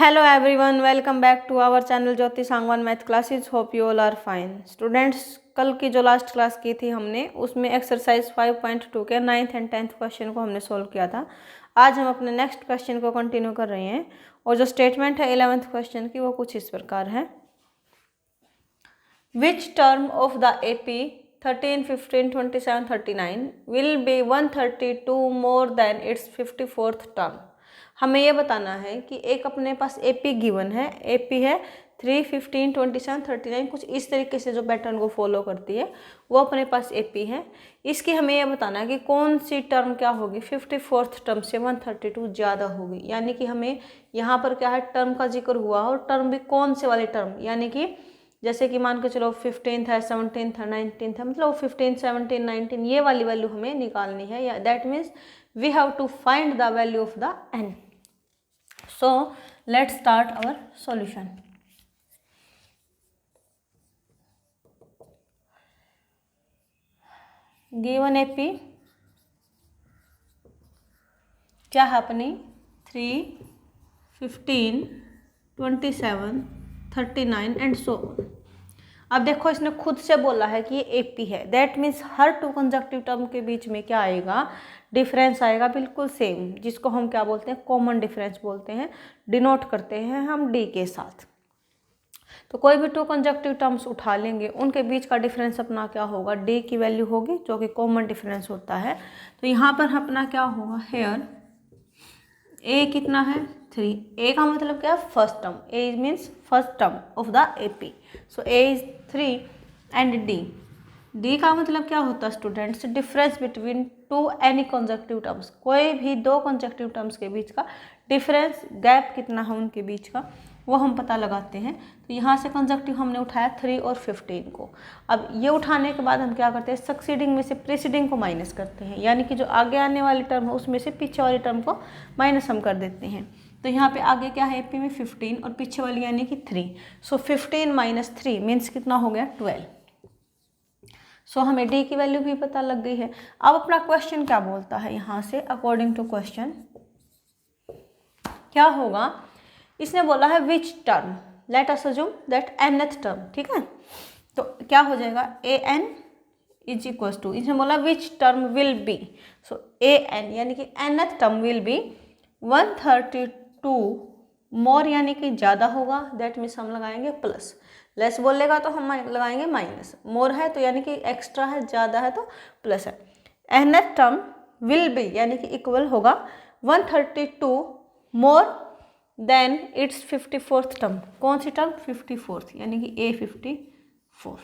Hello everyone, welcome back to our channel Jyoti Sangwan math classes. Hope you all are fine. Students, कल की जो last class की थी हमने, उसमें एक्सरसाइज 5.2 के 9th एंड 10th क्वेश्चन को हमने सोल्व किया था। आज हम अपने नेक्स्ट क्वेश्चन को कंटिन्यू कर रहे हैं और जो स्टेटमेंट है 11th क्वेश्चन की वो कुछ इस प्रकार है। Which term of the AP 13, 15, 27, 39 will be 132 more than it's 54th term. हमें यह बताना है कि एक अपने पास AP गिवन है, AP है 3, 15, 27, 39, कुछ इस तरीके से जो पैटर्न को फॉलो करती है वो अपने पास AP है। इसकी हमें यह बताना है कि कौन सी टर्म क्या होगी 54th टर्म से 132 ज़्यादा होगी। यानी कि हमें यहाँ पर क्या है, टर्म का जिक्र हुआ और टर्म भी कौन से वाली टर्म, यानी कि जैसे कि मान के चलो 15th है, 17th है, 19th है, मतलब 15, 17, 19 ये वाली वैल्यू हमें निकालनी है। या that means we have to find the value of the n। So let's start our solution. Given AP क्या है अपनी 3, 15, 27, 39 एंड सो। अब देखो, इसने खुद से बोला है कि ये AP है। दैट मीन्स हर टू कंजक्टिव टर्म के बीच में क्या आएगा, डिफरेंस आएगा बिल्कुल सेम, जिसको हम क्या बोलते हैं, कॉमन डिफरेंस बोलते हैं, डिनोट करते हैं हम D के साथ। तो कोई भी टू कंजक्टिव टर्म्स उठा लेंगे, उनके बीच का डिफरेंस अपना क्या होगा, D की वैल्यू होगी, जो कि कॉमन डिफरेंस होता है। तो यहाँ पर अपना क्या होगा, हेयर A कितना है 3। A का मतलब क्या है, first term. A means first term of the AP। So A is 3 and D का मतलब क्या होता है students, difference between two any conjunctive terms. कोई भी दो कंजक्टिव टर्म्स के बीच का डिफरेंस, गैप कितना है उनके बीच का, वो हम पता लगाते हैं। तो यहाँ से कंजक्टिव हमने उठाया 3 और 15 को। अब ये उठाने के बाद हम क्या करते हैं, सक्सीडिंग में से प्रीसीडिंग को माइनस करते हैं, यानी कि जो आगे आने वाली टर्म है उसमें से पीछे वाली टर्म को माइनस हम कर देते हैं। तो यहाँ पे आगे क्या है, AP में 15 और पीछे वाली यानी कि 3। सो 15 - 3 मीन्स कितना हो गया, 12। सो हमें D की वैल्यू भी पता लग गई है। अब अपना क्वेश्चन क्या बोलता है, यहाँ से अकॉर्डिंग टू क्वेश्चन क्या होगा, इसने बोला है which term, let us assume that nth term. ठीक है, तो क्या हो जाएगा, an इज इक्वल टू, इसने बोला which term will be. So an यानी कि nth टर्म विल बी 132 मोर, यानी कि ज़्यादा होगा। दैट मीन्स हम लगाएंगे प्लस, लेस बोलेगा तो हम लगाएंगे माइनस, मोर है तो यानी कि एक्स्ट्रा है, ज़्यादा है तो प्लस है। nth टर्म विल बी यानी कि इक्वल होगा 132 more than it's 54th term. कौन सी टर्म, 54th, यानी कि A54।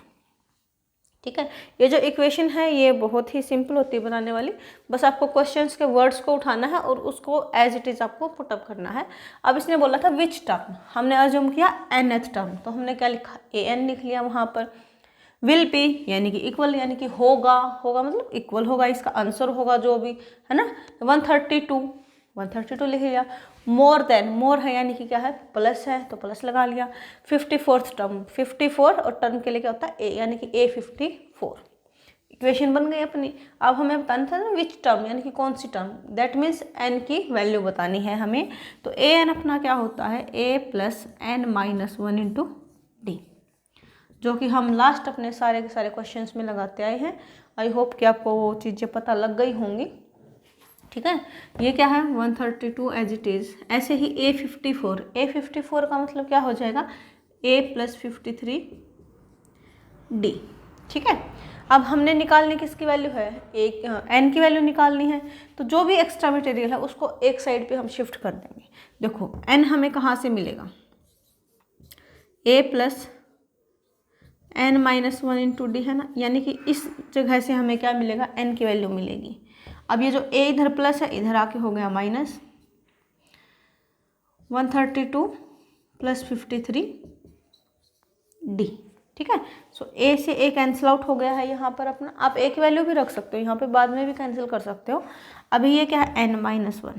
ठीक है, ये जो इक्वेशन है ये बहुत ही सिंपल होती है बनाने वाली। बस आपको क्वेश्चंस के वर्ड्स को उठाना है और उसको एज इट इज़ आपको पुटअप करना है। अब इसने बोला था विच टर्म, हमने अज्यूम किया nth टर्म, तो हमने क्या लिखा, an लिख लिया वहाँ पर। विल बी यानी कि इक्वल, यानी कि होगा, होगा मतलब इक्वल होगा, इसका आंसर होगा जो भी है ना। 132 लिख लिया। मोर देन, मोर है यानी कि क्या है, प्लस है तो प्लस लगा लिया। 54th टर्म, 54 और टर्म के लिए क्या होता है A, यानी कि A54। इक्वेशन बन गई अपनी। अब हमें बताना था ना विच टर्म, यानी कि कौन सी टर्म, दैट मीन्स n की वैल्यू बतानी है हमें। तो an अपना क्या होता है, A + n - 1 × D, जो कि हम लास्ट अपने सारे के सारे क्वेश्चंस में लगाते आए हैं। आई होप कि आपको वो चीज़ें पता लग गई होंगी। ठीक है, ये क्या है 132 एज इट इज़। ऐसे ही A54 का मतलब क्या हो जाएगा, A + 53 D। ठीक है, अब हमने निकालनी किसकी वैल्यू है, एक n की वैल्यू निकालनी है। तो जो भी एक्स्ट्रा मटेरियल है उसको एक साइड पे हम शिफ्ट कर देंगे। देखो n हमें कहाँ से मिलेगा, A + n - 1 × D है ना, यानी कि इस जगह से हमें क्या मिलेगा, n की वैल्यू मिलेगी। अब ये जो A इधर प्लस है, इधर आके हो गया माइनस। 132 + 53 D। ठीक है, सो A से A कैंसिल आउट हो गया है यहाँ पर अपना। आप A की वैल्यू भी रख सकते हो यहाँ पे, बाद में भी कैंसिल कर सकते हो। अभी ये क्या है, n - 1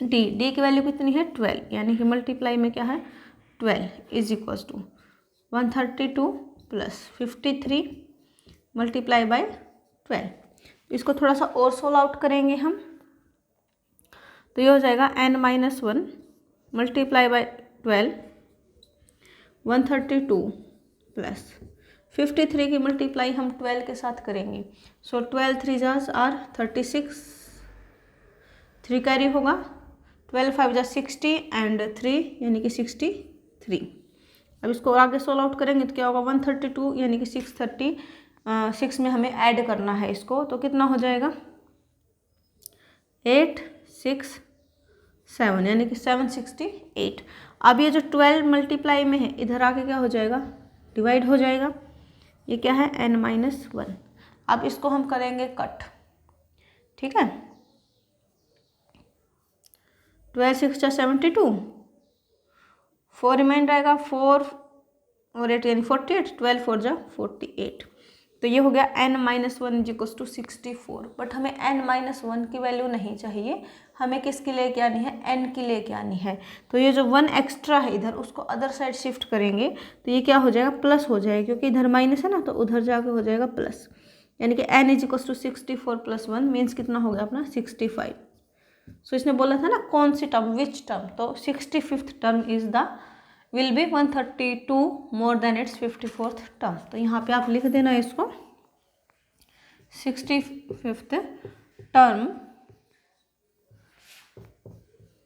D की वैल्यू कितनी है, 12, यानी कि मल्टीप्लाई में क्या है 12 is equal to 132 + 53 multiply by 12। इसको थोड़ा सा और सोल्व आउट करेंगे हम, तो ये हो जाएगा n - 1 मल्टीप्लाई बाय 12, 132 प्लस 53 की मल्टीप्लाई हम 12 के साथ करेंगे। सो 12 3 जास आर 36, 3 कैरी होगा, 12 5 जा 60 एंड 3 यानी कि 63। अब इसको आगे सोल्व आउट करेंगे तो क्या होगा 132 यानी कि 6 में हमें ऐड करना है इसको, तो कितना हो जाएगा 8 6 7 यानी कि 768। अब ये जो 12 मल्टीप्लाई में है इधर आके क्या हो जाएगा डिवाइड हो जाएगा, ये क्या है n-1। अब इसको हम करेंगे कट, ठीक है। 12 6 जा 72, 4 रिमाइंड रहेगा, 4 और 8 यानी 48, 12 4 जा 48। तो ये हो गया n-1 = 64। बट हमें n-1 की वैल्यू नहीं चाहिए, हमें किसकी लेके आनी है, n की लेके आनी है। तो ये जो 1 एक्स्ट्रा है इधर उसको अदर साइड शिफ्ट करेंगे तो ये क्या हो जाएगा प्लस हो जाएगा, क्योंकि इधर माइनस है ना तो उधर जाके हो जाएगा प्लस, यानी कि n = 64 + 1 मीन्स कितना हो गया अपना 65। सो इसने बोला था ना कौन सी टर्म, विच टर्म, तो 65th term is the will be 132 more than it's 54th term. तो यहाँ पे आप लिख देना इसको 65th term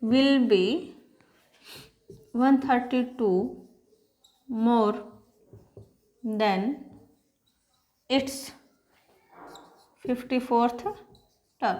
will be 132 more than its 54th term.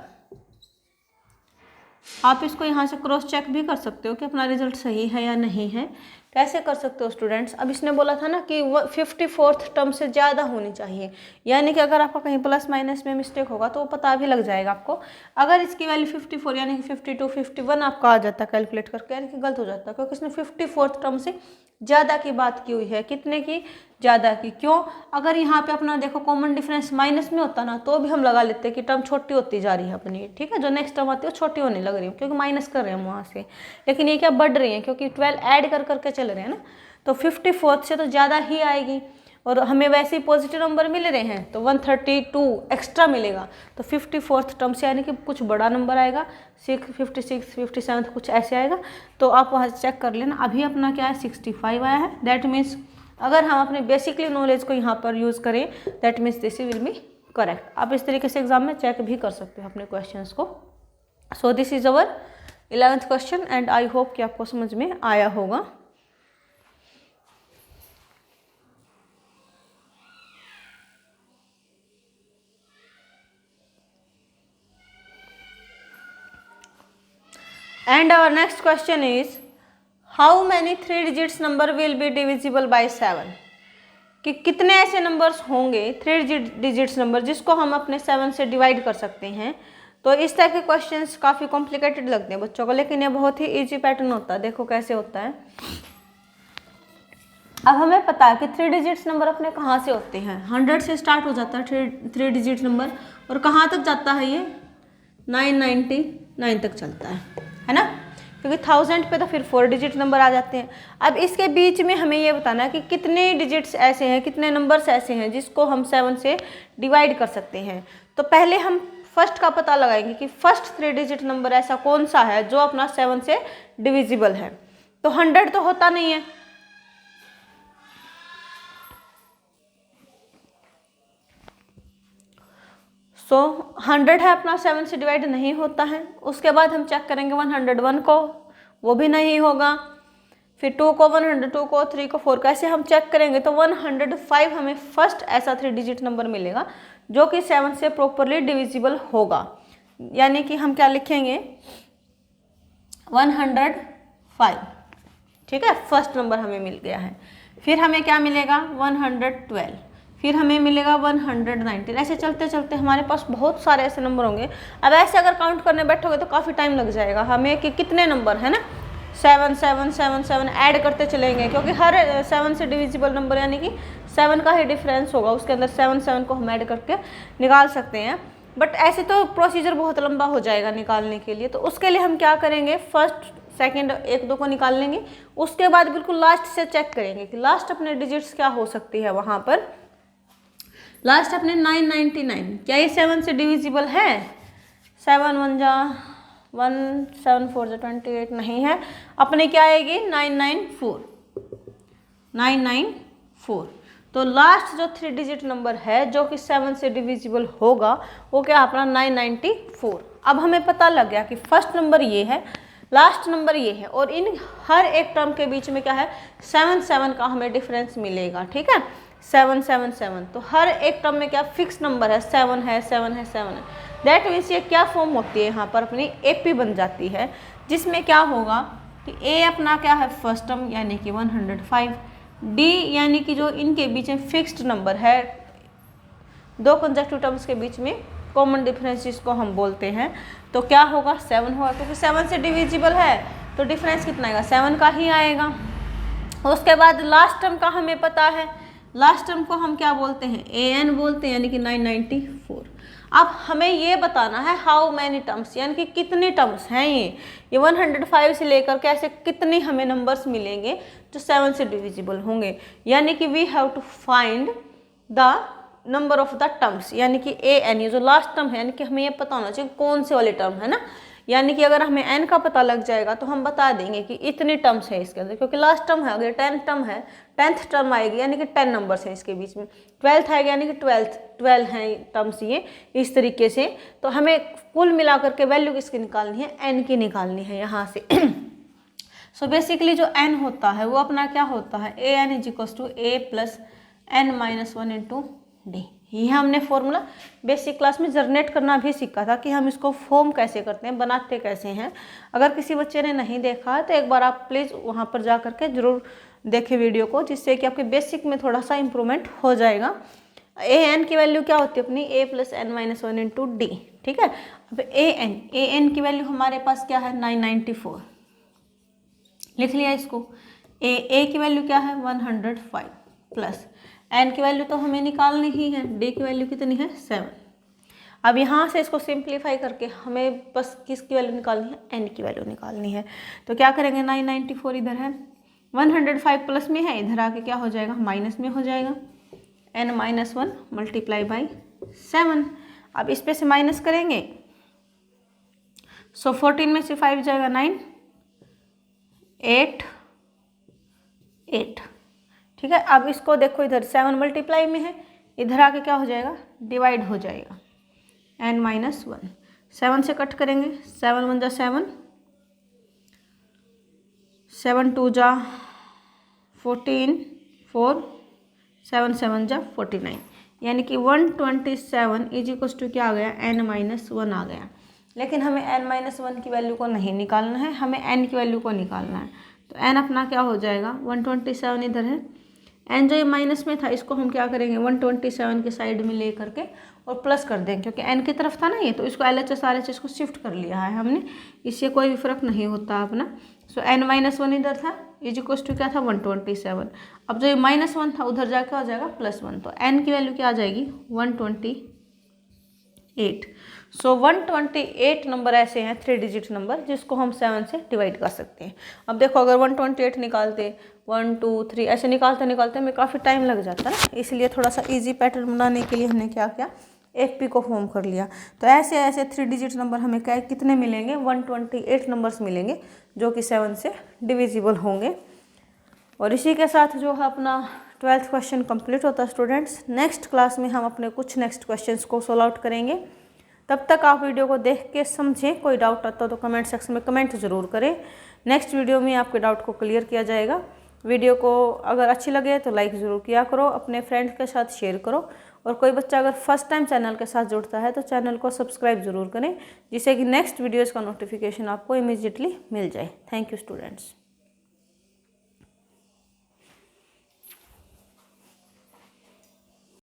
आप इसको यहाँ से क्रॉस चेक भी कर सकते हो कि अपना रिजल्ट सही है या नहीं है। कैसे कर सकते हो स्टूडेंट्स, अब इसने बोला था ना कि 54th टर्म से ज़्यादा होनी चाहिए, यानी कि अगर आपका कहीं प्लस माइनस में मिस्टेक होगा तो वो पता भी लग जाएगा आपको। अगर इसकी वैल्यू 54 यानी कि 52 51 आपका आ जाता है कैलकुलेट करके, यानी कि गलत हो जाता है, क्योंकि इसने 54th टर्म से ज़्यादा की बात की हुई है। कितने की, ज़्यादा की। क्यों, अगर यहाँ पे अपना देखो कॉमन डिफरेंस माइनस में होता ना तो भी हम लगा लेते कि टर्म छोटी होती जा रही है अपनी, ठीक है, जो नेक्स्ट टर्म आती है वो छोटी होने लग रही है क्योंकि माइनस कर रहे हैं हम वहाँ से। लेकिन ये क्या बढ़ रही है, क्योंकि 12 ऐड कर करके चल रहे हैं ना, तो 54th से तो ज़्यादा ही आएगी और हमें वैसे ही पॉजिटिव नंबर मिल रहे हैं तो 132 एक्स्ट्रा मिलेगा, तो 54th टर्म से यानी कि कुछ बड़ा नंबर आएगा, 56 57 कुछ ऐसे आएगा। तो आप वहाँ चेक कर लेना, अभी अपना क्या है 65 आया है। दैट मीन्स अगर हम अपने बेसिकली नॉलेज को यहाँ पर यूज़ करें that means this will be correct. आप इस तरीके से एग्जाम में चेक भी कर सकते हो अपने क्वेश्चंस को। So this is our 11th question and I hope कि आपको समझ में आया होगा। And our next question is how many 3 digits number will be divisible by 7? कि कितने ऐसे नंबर्स होंगे 3 डिजिट्स नंबर जिसको हम अपने 7 से डिवाइड कर सकते हैं। तो इस तरह के क्वेश्चंस काफ़ी कॉम्प्लिकेटेड लगते हैं बच्चों को, लेकिन ये बहुत ही इजी पैटर्न होता है। देखो कैसे होता है। अब हमें पता है कि 3 डिजिट्स नंबर अपने कहाँ से होते हैं, 100 से स्टार्ट हो जाता है 3 डिजिट नंबर, और कहाँ तक जाता है ये 999 तक चलता है ना, क्योंकि 1000 पे तो फिर 4 डिजिट नंबर आ जाते हैं। अब इसके बीच में हमें ये बताना है कि कितने डिजिट्स ऐसे हैं, कितने नंबर्स ऐसे हैं जिसको हम 7 से डिवाइड कर सकते हैं। तो पहले हम फर्स्ट का पता लगाएंगे कि फर्स्ट 3 डिजिट नंबर ऐसा कौन सा है जो अपना 7 से डिविजिबल है। तो 100 तो होता नहीं है, सो 100 है अपना 7 से डिवाइड नहीं होता है। उसके बाद हम चेक करेंगे 101 को, वो भी नहीं होगा। फिर 2 को, 102 को, 3 को, 4 कैसे हम चेक करेंगे तो 105 हमें फर्स्ट ऐसा 3 डिजिट नंबर मिलेगा जो कि 7 से प्रॉपरली डिविजिबल होगा। यानी कि हम क्या लिखेंगे 105, ठीक है, फर्स्ट नंबर हमें मिल गया है। फिर हमें क्या मिलेगा 112, फिर हमें मिलेगा 119। ऐसे चलते चलते हमारे पास बहुत सारे ऐसे नंबर होंगे। अब ऐसे अगर काउंट करने बैठोगे तो काफ़ी टाइम लग जाएगा हमें कि कितने नंबर है ना, 7 7 7 7 ऐड करते चलेंगे, क्योंकि हर 7 से डिविजिबल नंबर यानी कि 7 का ही डिफरेंस होगा, उसके अंदर 7 7 को हम ऐड करके निकाल सकते हैं। बट ऐसे तो प्रोसीजर बहुत लंबा हो जाएगा निकालने के लिए, तो उसके लिए हम क्या करेंगे फर्स्ट सेकंड 1 2 को निकाल लेंगे। उसके बाद बिल्कुल लास्ट से चेक करेंगे कि लास्ट अपने डिजिट्स क्या हो सकती है। वहाँ पर लास्ट अपने 999, क्या ये 7 से डिविजिबल है? 7 1 जा 1 7 4 28 नहीं है, अपने क्या आएगी 994। तो लास्ट जो 3 डिजिट नंबर है जो कि 7 से डिविजिबल होगा वो क्या अपना 994। अब हमें पता लग गया कि फर्स्ट नंबर ये है, लास्ट नंबर ये है, और इन हर एक टर्म के बीच में क्या है 7 7 का हमें डिफरेंस मिलेगा। ठीक है, 7 7 7। तो हर एक टर्म में क्या फिक्स नंबर है, 7 है, 7 है, 7 है। दैट मीन्स ये क्या फॉर्म होती है यहाँ पर अपनी AP बन जाती है, जिसमें क्या होगा कि A अपना क्या है फर्स्ट टर्म यानी कि 105, D यानी कि जो इनके बीच में फिक्स्ड नंबर है, दो कंसेक्टिव टर्म्स के बीच में कॉमन डिफरेंस जिसको हम बोलते हैं, तो क्या होगा 7 होगा, क्योंकि 7 से डिविजिबल है तो डिफरेंस कितना आएगा 7 का ही आएगा। उसके बाद लास्ट टर्म का हमें पता है, लास्ट टर्म को हम क्या बोलते हैं AN बोलते हैं, यानी कि 994। अब हमें ये बताना है हाउ मैनी टर्म्स, यानी कि कितने टर्म्स हैं ये 105 से लेकर के ऐसे कितने हमें नंबर्स मिलेंगे जो 7 से डिविजिबल होंगे, यानी कि we have to find the number of the terms, यानी कि AN ये जो लास्ट टर्म है, यानी कि हमें ये पता होना चाहिए कौन से वाले टर्म है ना, यानी कि अगर हमें N का पता लग जाएगा तो हम बता देंगे कि इतने टर्म्स है इसके अंदर, क्योंकि लास्ट टर्म है, अगर 10th टर्म है 10th टर्म आएगी यानी कि 10 नंबर्स हैं इसके बीच में, 12th आएगा यानी कि 12 हैं टर्म्स ये इस तरीके से। तो हमें कुल मिलाकर के वैल्यू किसकी निकालनी है, N की निकालनी है यहाँ से। सो बेसिकली जो N होता है वो अपना क्या होता है AN = A + N-1 × D। ये हमने फॉर्मूला बेसिक क्लास में जनरेट करना भी सीखा था कि हम इसको फॉर्म कैसे करते हैं, बनाते कैसे हैं। अगर किसी बच्चे ने नहीं देखा है तो एक बार आप प्लीज़ वहाँ पर जा करके ज़रूर देखें वीडियो को, जिससे कि आपके बेसिक में थोड़ा सा इम्प्रूवमेंट हो जाएगा। AN की वैल्यू क्या होती है अपनी A + N-1 × D। ठीक है, अब AN की वैल्यू हमारे पास क्या है 994, लिख लिया इसको। A की वैल्यू क्या है 105 प्लस N की वैल्यू तो हमें निकालनी ही है, D की वैल्यू कितनी है 7। अब यहाँ से इसको सिंप्लीफाई करके हमें बस किसकी वैल्यू निकालनी है, N की वैल्यू निकालनी है। तो क्या करेंगे 994 इधर है, 105 प्लस में है, इधर आके क्या हो जाएगा माइनस में हो जाएगा, N-1 × 7। अब इस पे से माइनस करेंगे, सो 14 में से 5 जाएगा 9, 8, 8। ठीक है, अब इसको देखो इधर 7 मल्टीप्लाई में है, इधर आके क्या हो जाएगा डिवाइड हो जाएगा, N-1 7 से कट करेंगे, 7 × 1 = 7, 7 × 2 = 14, 4, 7 × 7 = 49, यानी कि 127 = क्या आ गया N-1 आ गया। लेकिन हमें N-1 की वैल्यू को नहीं निकालना है, हमें N की वैल्यू को निकालना है। तो N अपना क्या हो जाएगा 127 इधर है, N जो ये माइनस में था इसको हम क्या करेंगे 127 के साइड में ले करके और प्लस कर देंगे, क्योंकि N की तरफ था ना ये, तो इसको LHS RHS को शिफ्ट कर लिया है हमने, इससे कोई भी फर्क नहीं होता अपना। सो N-1 इधर था = क्या था 127। अब जो ये -1 था उधर जाके हो जाएगा +1, तो N की वैल्यू क्या आ जाएगी 128। सो 128 नंबर ऐसे हैं 3 डिजिट नंबर जिसको हम 7 से डिवाइड कर सकते हैं। अब देखो अगर 128 निकालते 1 2 3 ऐसे निकालते हमें काफ़ी टाइम लग जाता है ना, इसलिए थोड़ा सा इजी पैटर्न बनाने के लिए हमने क्या किया FP को फॉर्म कर लिया। तो ऐसे ऐसे 3 डिजिट नंबर हमें क्या कितने मिलेंगे 128 नंबर्स मिलेंगे जो कि 7 से डिविजिबल होंगे। और इसी के साथ जो है अपना 12th क्वेश्चन कंप्लीट होता है स्टूडेंट्स। नेक्स्ट क्लास में हम अपने कुछ नेक्स्ट क्वेश्चंस को सोल्व आउट करेंगे। तब तक आप वीडियो को देख के समझें, कोई डाउट आता तो कमेंट सेक्शन में कमेंट ज़रूर करें। नेक्स्ट वीडियो में आपके डाउट को क्लियर किया जाएगा। वीडियो को अगर अच्छी लगे तो लाइक ज़रूर किया करो, अपने फ्रेंड्स के साथ शेयर करो, और कोई बच्चा अगर फर्स्ट टाइम चैनल के साथ जुड़ता है तो चैनल को सब्सक्राइब ज़रूर करें, जिससे कि नेक्स्ट वीडियोज़ का नोटिफिकेशन आपको इमीडिएटली मिल जाए। Thank you students.